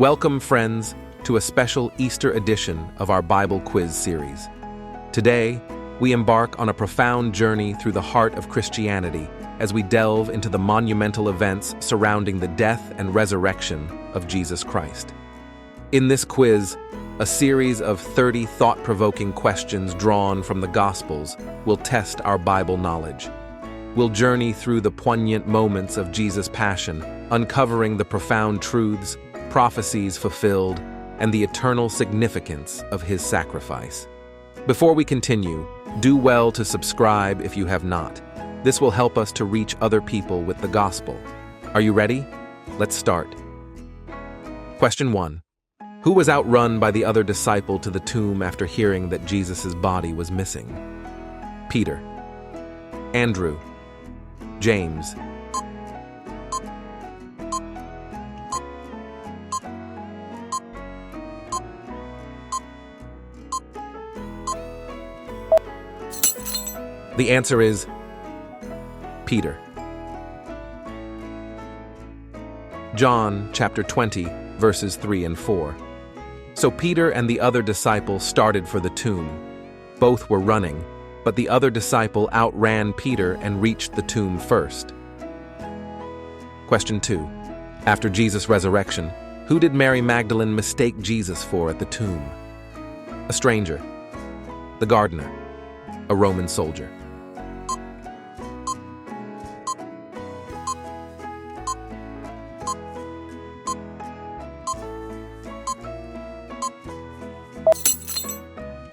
Welcome, friends, to a special Easter edition of our Bible quiz series. Today, we embark on a profound journey through the heart of Christianity as we delve into the monumental events surrounding the death and resurrection of Jesus Christ. In this quiz, a series of 30 thought-provoking questions drawn from the Gospels will test our Bible knowledge. We'll journey through the poignant moments of Jesus' passion, uncovering the profound truths, prophecies fulfilled, and the eternal significance of his sacrifice. Before we continue, do well to subscribe if you have not. This will help us to reach other people with the gospel. Are you ready? Let's start. Question 1. Who was outrun by the other disciple to the tomb after hearing that Jesus' body was missing? Peter, Andrew, James. The answer is Peter. John chapter 20, verses 3 and 4. So Peter and the other disciple started for the tomb. Both were running, but the other disciple outran Peter and reached the tomb first. Question 2. After Jesus' resurrection, who did Mary Magdalene mistake Jesus for at the tomb? A stranger, the gardener, a Roman soldier.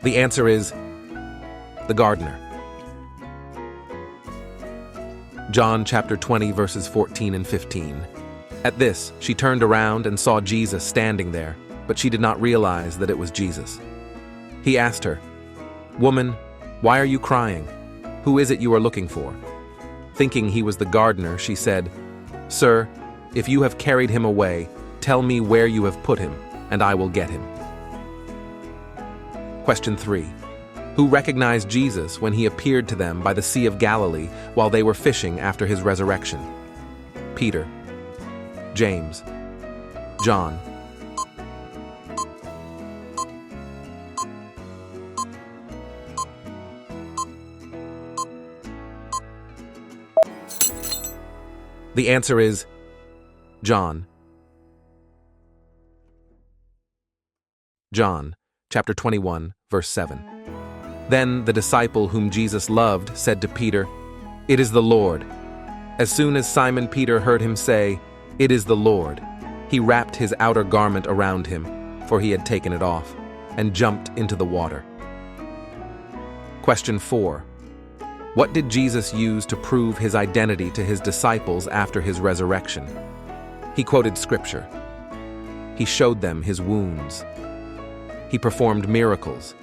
The answer is the gardener. John chapter 20, verses 14 and 15. At this, she turned around and saw Jesus standing there, but she did not realize that it was Jesus. He asked her, "Woman, why are you crying? Who is it you are looking for?" Thinking he was the gardener, she said, "Sir, if you have carried him away, tell me where you have put him, and I will get him." Question 3. Who recognized Jesus when he appeared to them by the Sea of Galilee while they were fishing after his resurrection? Peter, James, John. The answer is John. John chapter 21, verse 7. Then the disciple whom Jesus loved said to Peter, "It is the Lord." As soon as Simon Peter heard him say, "It is the Lord," he wrapped his outer garment around him, for he had taken it off, and jumped into the water. Question 4. What did Jesus use to prove his identity to his disciples after his resurrection? He quoted scripture. He showed them his wounds. He performed miracles.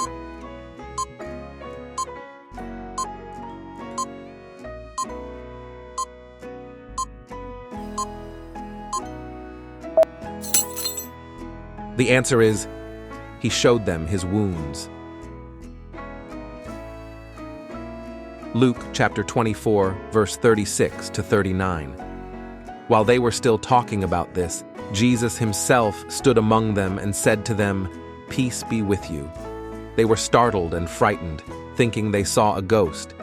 The answer is, he showed them his wounds. Luke chapter 24, verse 36 to 39. While they were still talking about this, Jesus himself stood among them and said to them, "Peace be with you." They were startled and frightened, thinking they saw a ghost.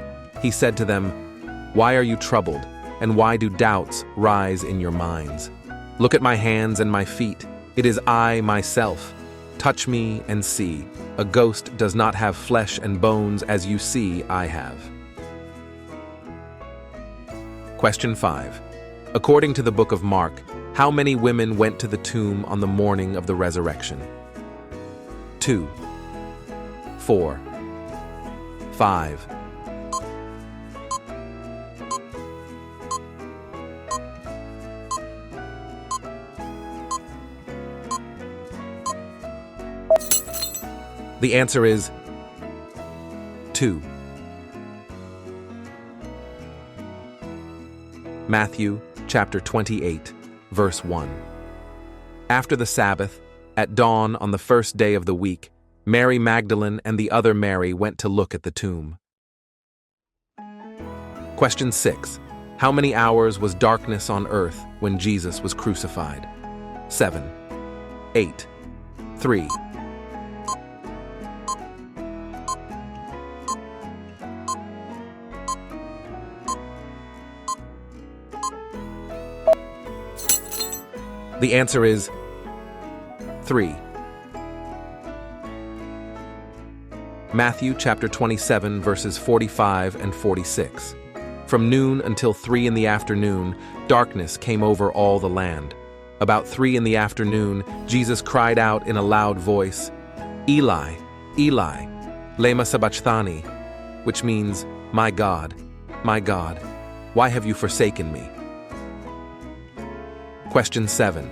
He said to them, "Why are you troubled, and why do doubts rise in your minds? Look at my hands and my feet. It is I myself. Touch me and see. A ghost does not have flesh and bones as you see I have." Question 5. According to the book of Mark, how many women went to the tomb on the morning of the resurrection? 2, 4, 5. The answer is 2. Matthew chapter 28, verse 1. After the Sabbath, at dawn on the first day of the week, Mary Magdalene and the other Mary went to look at the tomb. Question 6. How many hours was darkness on earth when Jesus was crucified? 7, 8, 3. The answer is 3. Matthew chapter 27, verses 45 and 46. From noon until 3 in the afternoon, darkness came over all the land. About 3 in the afternoon, Jesus cried out in a loud voice, "Eli, Eli, lema sabachthani," which means, my God, why have you forsaken me?" Question 7.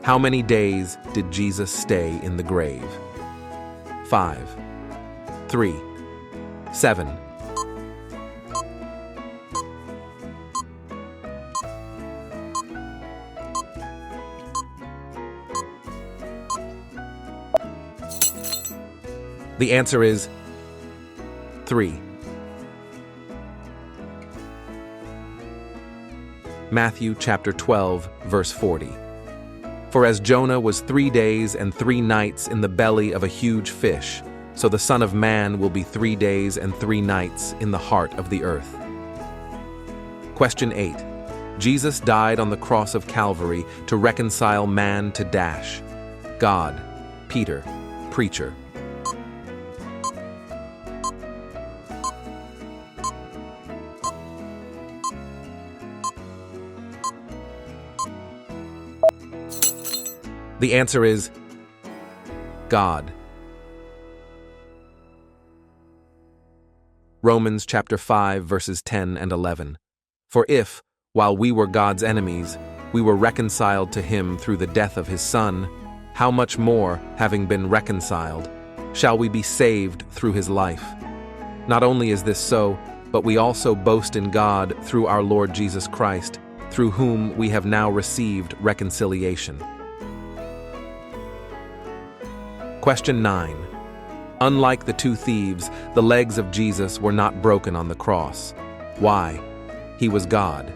How many days did Jesus stay in the grave? 5, 3, 7. The answer is 3. Matthew chapter 12, verse 40. For as Jonah was 3 days and 3 nights in the belly of a huge fish, so the Son of Man will be 3 days and 3 nights in the heart of the earth. Question 8. Jesus died on the cross of Calvary to reconcile man to God, Peter, preacher. The answer is God. Romans chapter 5, verses 10 and 11. For if, while we were God's enemies, we were reconciled to him through the death of his Son, how much more, having been reconciled, shall we be saved through his life? Not only is this so, but we also boast in God through our Lord Jesus Christ, through whom we have now received reconciliation. Question 9. Unlike the 2 thieves, the legs of Jesus were not broken on the cross. Why? He was God.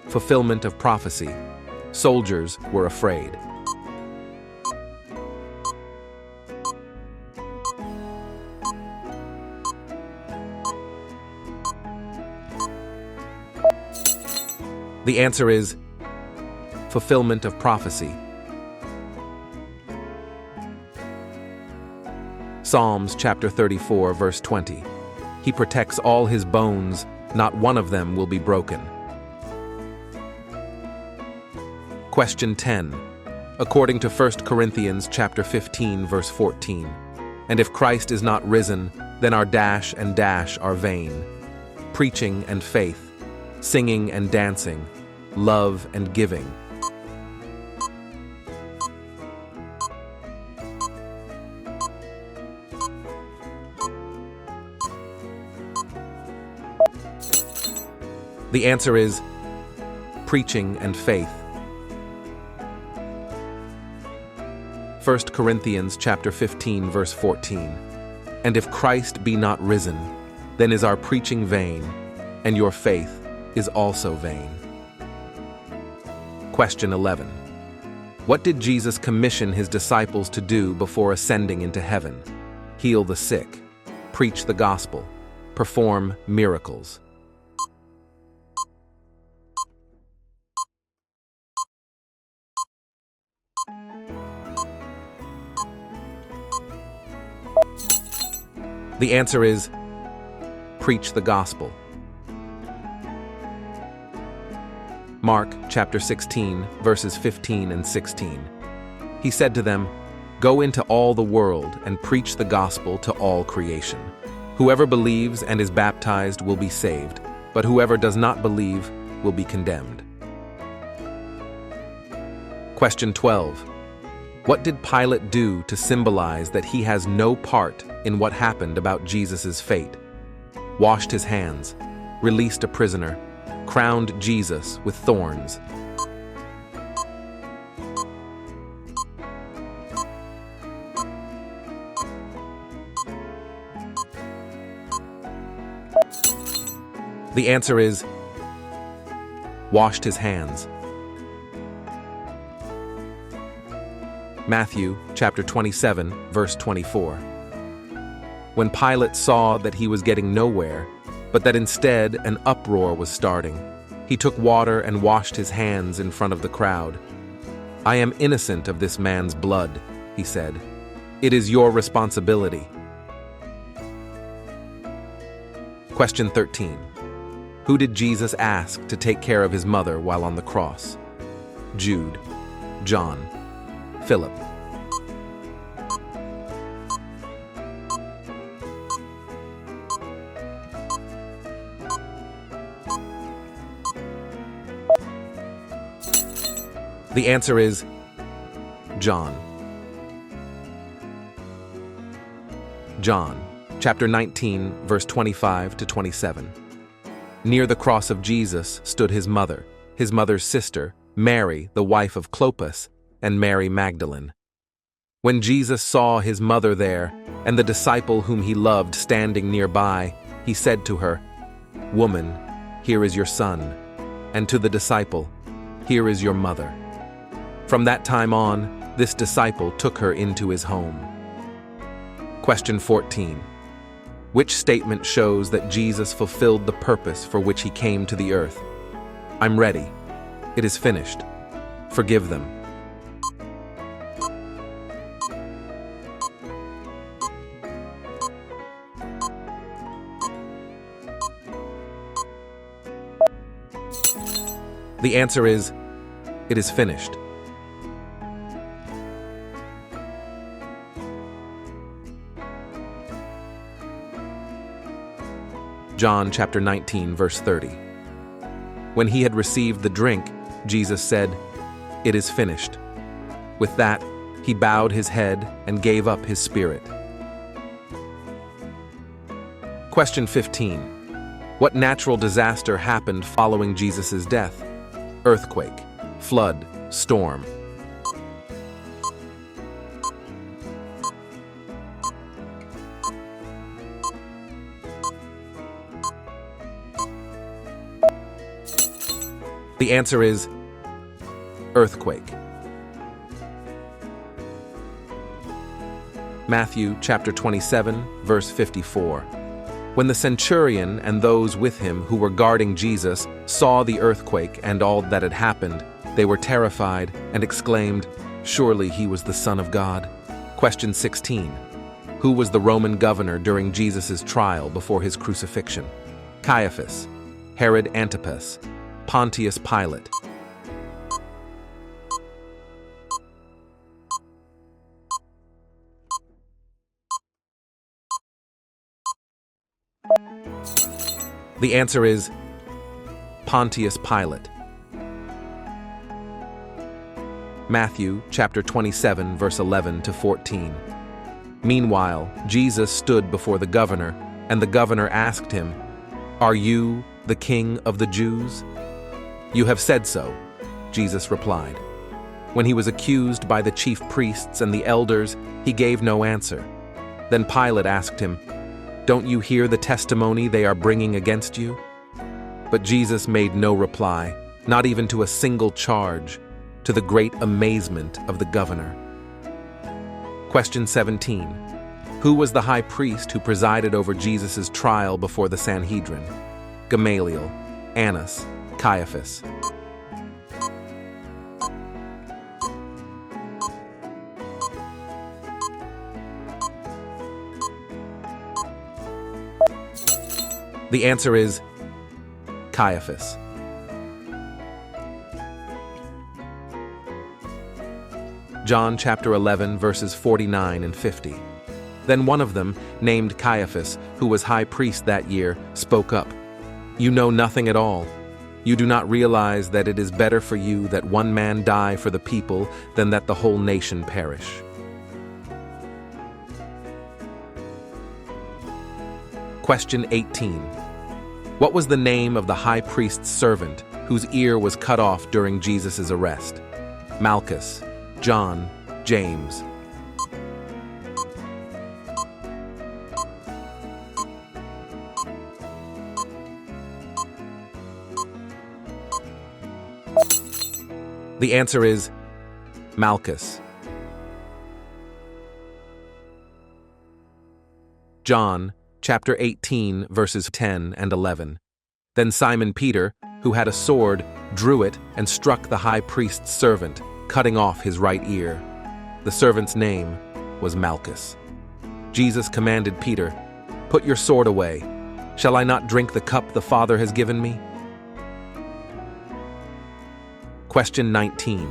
Fulfillment of prophecy. Soldiers were afraid. The answer is fulfillment of prophecy. Psalms chapter 34, verse 20. He protects all his bones, not one of them will be broken. Question 10. According to 1 Corinthians chapter 15, verse 14. And if Christ is not risen, then our dash and dash are vain. Preaching and faith, singing and dancing, love and giving. The answer is preaching and faith. 1 Corinthians chapter 15, verse 14. And if Christ be not risen, then is our preaching vain, and your faith is also vain. Question 11. What did Jesus commission his disciples to do before ascending into heaven? Heal the sick, preach the gospel, perform miracles. The answer is preach the gospel. Mark chapter 16, verses 15 and 16. He said to them, "Go into all the world and preach the gospel to all creation. Whoever believes and is baptized will be saved, but whoever does not believe will be condemned." Question 12. What did Pilate do to symbolize that he has no part in what happened about Jesus' fate? Washed his hands, released a prisoner, crowned Jesus with thorns. The answer is washed his hands. Matthew chapter 27, verse 24. When Pilate saw that he was getting nowhere, but that instead an uproar was starting, he took water and washed his hands in front of the crowd. "I am innocent of this man's blood," he said. "It is your responsibility." Question 13. Who did Jesus ask to take care of his mother while on the cross? Jude, John, Philip. The answer is John. John, chapter 19, verse 25 to 27. Near the cross of Jesus stood his mother's sister, Mary, the wife of Clopas, and Mary Magdalene. When Jesus saw his mother there, and the disciple whom he loved standing nearby, he said to her, "Woman, here is your son," and to the disciple, "Here is your mother." From that time on, this disciple took her into his home. Question 14. Which statement shows that Jesus fulfilled the purpose for which he came to the earth? "I'm ready. It is finished. Forgive them." The answer is, it is finished. John chapter 19, verse 30. When he had received the drink, Jesus said, "It is finished." With that, he bowed his head and gave up his spirit. Question 15. What natural disaster happened following Jesus' death? Earthquake, flood, storm. The answer is earthquake. Matthew chapter 27, verse 54. When the centurion and those with him who were guarding Jesus saw the earthquake and all that had happened, they were terrified and exclaimed, "Surely he was the Son of God." Question 16. Who was the Roman governor during Jesus' trial before his crucifixion? Caiaphas, Herod Antipas, Pontius Pilate. The answer is Pontius Pilate. Matthew chapter 27, verse 11 to 14. Meanwhile, Jesus stood before the governor, and the governor asked him, "Are you the king of the Jews?" "You have said so," Jesus replied. When he was accused by the chief priests and the elders, he gave no answer. Then Pilate asked him, "Don't you hear the testimony they are bringing against you?" But Jesus made no reply, not even to a single charge, to the great amazement of the governor. Question 17. Who was the high priest who presided over Jesus' trial before the Sanhedrin? Gamaliel, Annas, Caiaphas. The answer is Caiaphas. John chapter 11, verses 49 and 50. Then one of them, named Caiaphas, who was high priest that year, spoke up. "You know nothing at all. You do not realize that it is better for you that one man die for the people than that the whole nation perish." Question 18. What was the name of the high priest's servant whose ear was cut off during Jesus' arrest? Malchus, John, James. The answer is Malchus. John, chapter 18, verses 10 and 11. Then Simon Peter, who had a sword, drew it and struck the high priest's servant, cutting off his right ear. The servant's name was Malchus. Jesus commanded Peter, "Put your sword away. Shall I not drink the cup the Father has given me?" Question 19.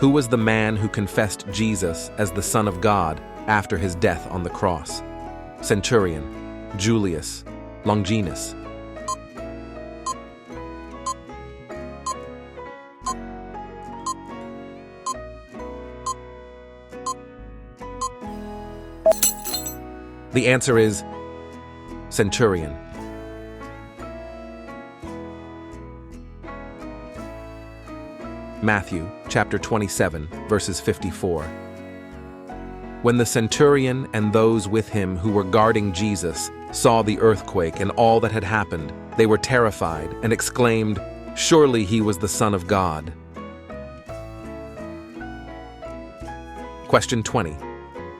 Who was the man who confessed Jesus as the Son of God after his death on the cross? Centurion, Julius, Longinus. The answer is Centurion. Matthew, chapter 27, verses 54. When the centurion and those with him who were guarding Jesus saw the earthquake and all that had happened, they were terrified and exclaimed, "Surely he was the Son of God." Question 20.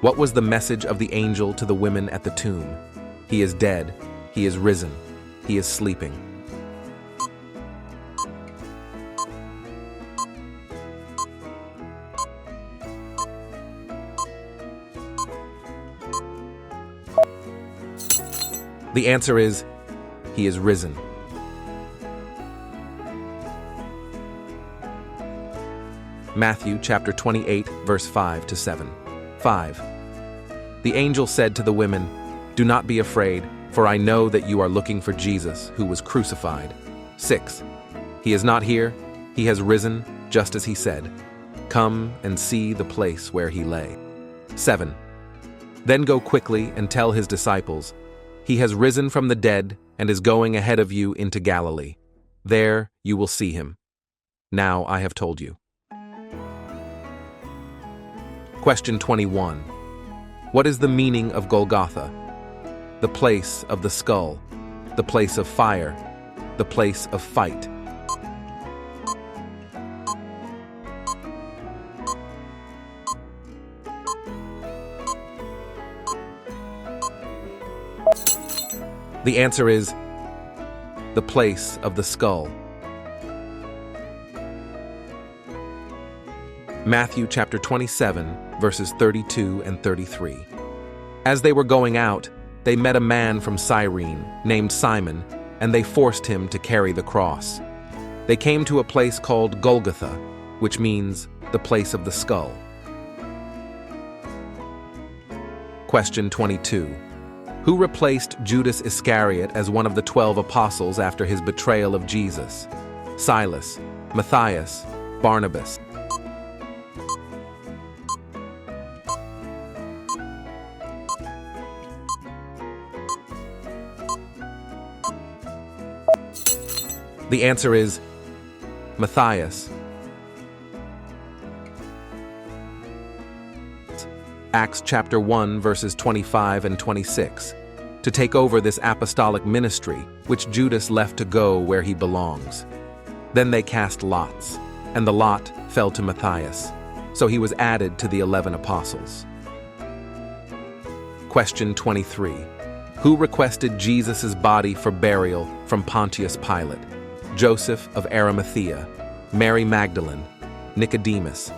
What was the message of the angel to the women at the tomb? He is dead. He is risen. He is sleeping. The answer is, he is risen. Matthew chapter 28, verse 5 to 7. 5. The angel said to the women, "Do not be afraid, for I know that you are looking for Jesus, who was crucified." 6. He is not here. He has risen, just as he said. Come and see the place where he lay. 7. Then go quickly and tell his disciples, "He has risen from the dead and is going ahead of you into Galilee. There you will see him. Now I have told you." Question 21. What is the meaning of Golgotha? The place of the skull, the place of fire, the place of fight. The answer is the place of the skull. Matthew chapter 27, verses 32 and 33. As they were going out, they met a man from Cyrene named Simon, and they forced him to carry the cross. They came to a place called Golgotha, which means the place of the skull. Question 22. Who replaced Judas Iscariot as one of the 12 apostles after his betrayal of Jesus? Silas, Matthias, Barnabas. The answer is Matthias. Acts chapter 1, verses 25 and 26, to take over this apostolic ministry, which Judas left to go where he belongs. Then they cast lots, and the lot fell to Matthias, so he was added to the 11 apostles. Question 23. Who requested Jesus' body for burial from Pontius Pilate? Joseph of Arimathea, Mary Magdalene, Nicodemus.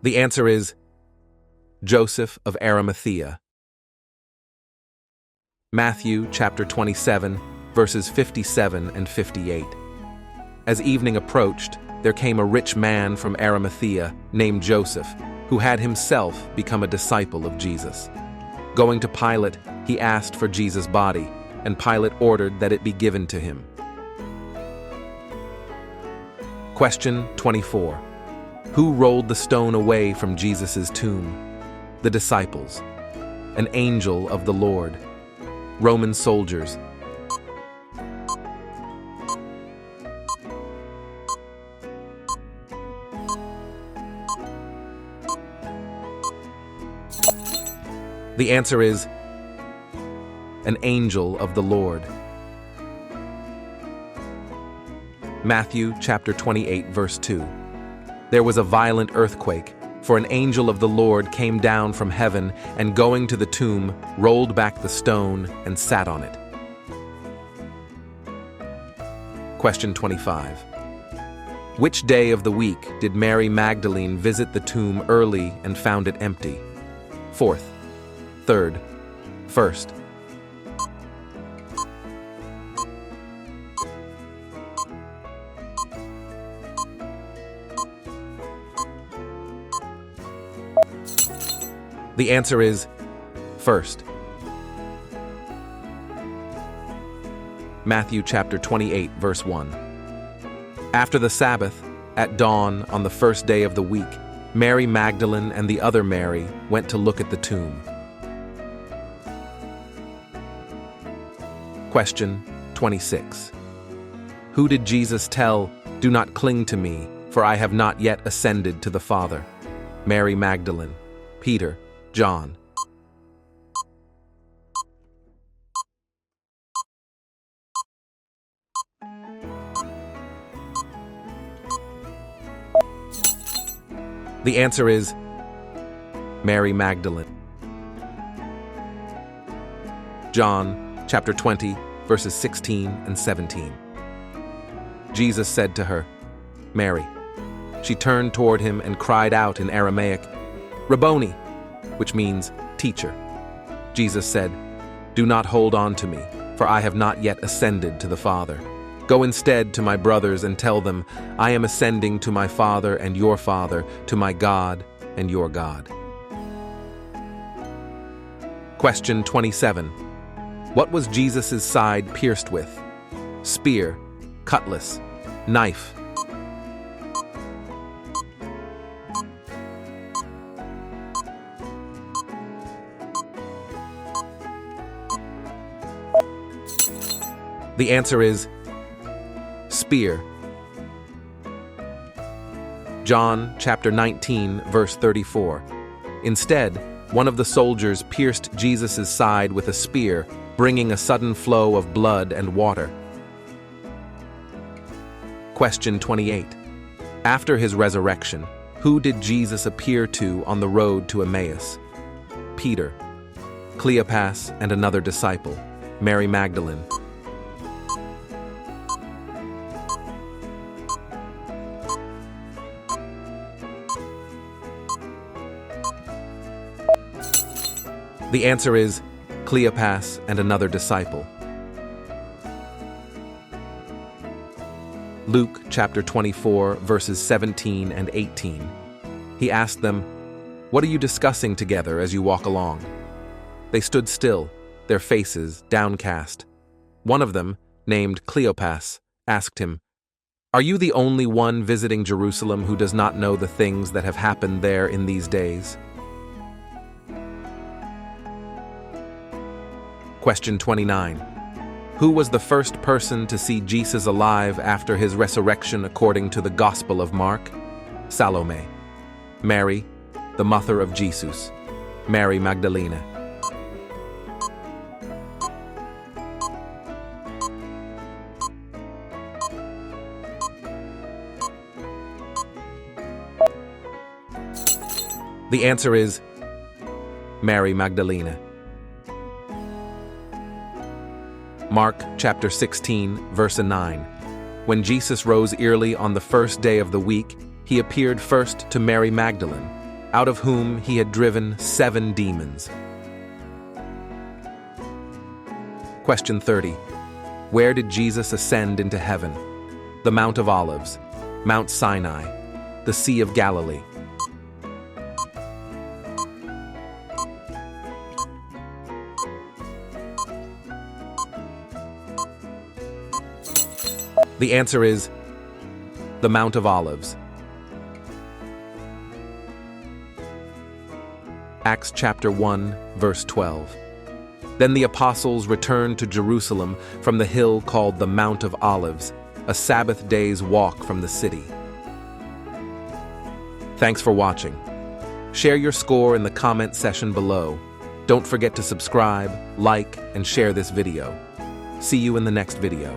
The answer is Joseph of Arimathea. Matthew chapter 27, verses 57 and 58. As evening approached, there came a rich man from Arimathea named Joseph, who had himself become a disciple of Jesus. Going to Pilate, he asked for Jesus' body, and Pilate ordered that it be given to him. Question 24. Who rolled the stone away from Jesus' tomb? The disciples. An angel of the Lord. Roman soldiers. The answer is an angel of the Lord. Matthew chapter 28, verse 2. There was a violent earthquake, for an angel of the Lord came down from heaven and going to the tomb, rolled back the stone and sat on it. Question 25. Which day of the week did Mary Magdalene visit the tomb early and found it empty? Fourth, third, first. The answer is first. Matthew chapter 28, verse 1. After the Sabbath, at dawn on the first day of the week, Mary Magdalene and the other Mary went to look at the tomb. Question 26. Who did Jesus tell, "Do not cling to me, for I have not yet ascended to the Father"? Mary Magdalene, Peter, John. The answer is Mary Magdalene. John chapter 20, verses 16 and 17. Jesus said to her, "Mary." She turned toward him and cried out in Aramaic, "Rabboni," which means teacher. Jesus said, "Do not hold on to me, for I have not yet ascended to the Father. Go instead to my brothers and tell them, I am ascending to my Father and your Father, to my God and your God." Question 27. What was Jesus' side pierced with? Spear, cutlass, knife. The answer is spear. John chapter 19, verse 34. Instead, one of the soldiers pierced Jesus' side with a spear, bringing a sudden flow of blood and water. Question 28. After his resurrection, who did Jesus appear to on the road to Emmaus? Peter, Cleopas, and another disciple, Mary Magdalene. The answer is Cleopas and another disciple. Luke chapter 24, verses 17 and 18. He asked them, "What are you discussing together as you walk along?" They stood still, their faces downcast. One of them, named Cleopas, asked him, "Are you the only one visiting Jerusalem who does not know the things that have happened there in these days?" Question 29. Who was the first person to see Jesus alive after his resurrection according to the Gospel of Mark? Salome. Mary, the mother of Jesus. Mary Magdalene. The answer is Mary Magdalene. Mark chapter 16, verse 9. When Jesus rose early on the first day of the week, he appeared first to Mary Magdalene, out of whom he had driven 7 demons. Question 30. Where did Jesus ascend into heaven? The Mount of Olives, Mount Sinai, the Sea of Galilee. The answer is the Mount of Olives. Acts chapter 1, verse 12. Then the apostles returned to Jerusalem from the hill called the Mount of Olives, a Sabbath day's walk from the city. Thanks for watching. Share your score in the comment section below. Don't forget to subscribe, like, and share this video. See you in the next video.